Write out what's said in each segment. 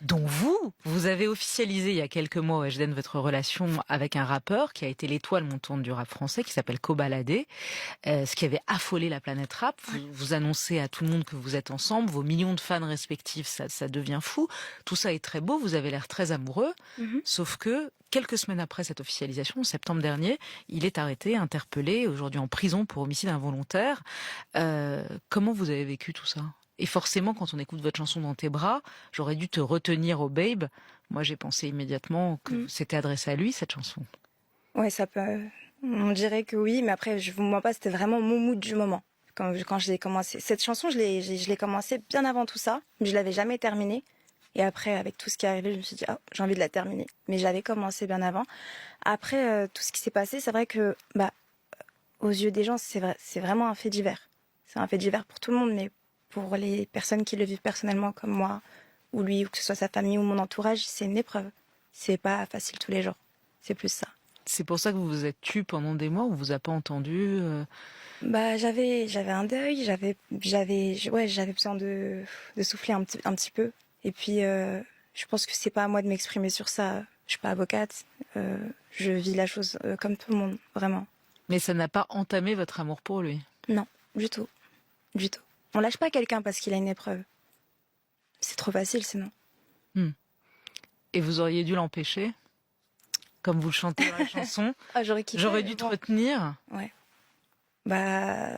dont vous avez officialisé il y a quelques mois, Weshden, votre relation avec un rappeur qui a été l'étoile montante du rap français, qui s'appelle Kobalade, ce qui avait affolé la planète rap. Ouais. Vous annoncez à tout le monde que vous êtes ensemble, vos millions de fans respectifs, ça devient fou. Tout ça est très beau, vous avez l'air très amoureux, Mhm. sauf que quelques semaines après cette officialisation, en septembre dernier, il est arrêté, interpellé, aujourd'hui en prison pour homicide involontaire. Comment vous avez vécu tout ça? Et forcément, quand on écoute votre chanson Dans tes bras, j'aurais dû te retenir au Babe. Moi, j'ai pensé immédiatement que Mhm. c'était adressé à lui, cette chanson. Ouais, ça peut. On dirait que oui, mais après, je vous mens pas, c'était vraiment mon mood du moment. Quand je l'ai commencé. Cette chanson, je l'ai commencée bien avant tout ça, mais je l'avais jamais terminée. Et après, avec tout ce qui est arrivé, je me suis dit, ah, j'ai envie de la terminer. Mais j'avais commencé bien avant. Après, tout ce qui s'est passé, c'est vrai que, bah, aux yeux des gens, c'est vraiment un fait divers. C'est un fait divers pour tout le monde, mais pour les personnes qui le vivent personnellement comme moi, ou lui, ou que ce soit sa famille ou mon entourage, c'est une épreuve. C'est pas facile tous les jours. C'est plus ça. C'est pour ça que vous vous êtes tu pendant des mois, on vous a pas entendu. Bah, j'avais un deuil, j'avais besoin de souffler un petit peu. Et puis, je pense que c'est pas à moi de m'exprimer sur ça. Je suis pas avocate. Je vis la chose comme tout le monde, vraiment. Mais ça n'a pas entamé votre amour pour lui. Non, du tout, du tout. On lâche pas quelqu'un parce qu'il a une épreuve. C'est trop facile sinon. Hmm. Et vous auriez dû l'empêcher, comme vous le chantez dans la chanson. Ah, j'aurais kiffé. J'aurais dû te bon. retenir. Ouais. Bah,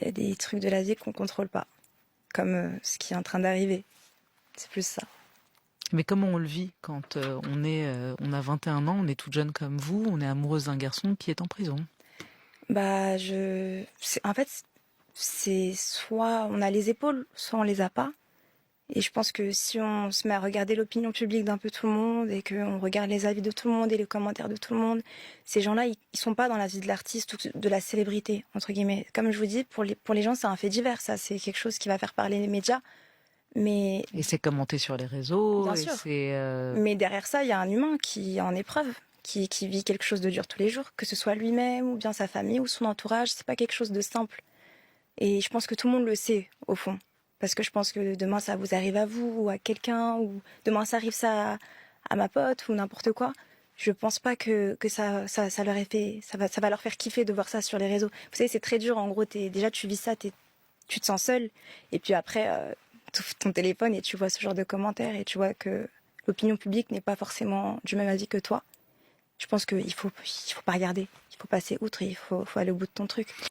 il y a des trucs de la vie qu'on contrôle pas, comme ce qui est en train d'arriver. C'est plus ça. Mais comment on le vit quand on a 21 ans, on est toute jeune comme vous, on est amoureuse d'un garçon qui est en prison? Bah, en fait, c'est soit on a les épaules, soit on les a pas. Et je pense que si on se met à regarder l'opinion publique d'un peu tout le monde et qu'on regarde les avis de tout le monde et les commentaires de tout le monde, ces gens-là, ils sont pas dans la vie de l'artiste ou de la célébrité, entre guillemets. Comme je vous dis, pour les gens, c'est un fait divers, ça. C'est quelque chose qui va faire parler les médias. Mais, Et c'est commenté sur les réseaux, bien et sûr. c'est... Mais derrière ça, il y a un humain qui est en épreuve, qui vit quelque chose de dur tous les jours, que ce soit lui-même ou bien sa famille ou son entourage. C'est pas quelque chose de simple. Et je pense que tout le monde le sait, au fond. Parce que je pense que demain, ça vous arrive à vous ou à quelqu'un, ou demain, ça arrive ça à ma pote ou n'importe quoi. Je pense pas que ça leur ait fait, ça va leur faire kiffer de voir ça sur les réseaux. Vous savez, c'est très dur. En gros, déjà, tu vis ça, tu te sens seul. Et puis après, tu ouvres ton téléphone et tu vois ce genre de commentaires et tu vois que l'opinion publique n'est pas forcément du même avis que toi. Je pense qu'il faut pas regarder. Il faut passer outre et faut aller au bout de ton truc.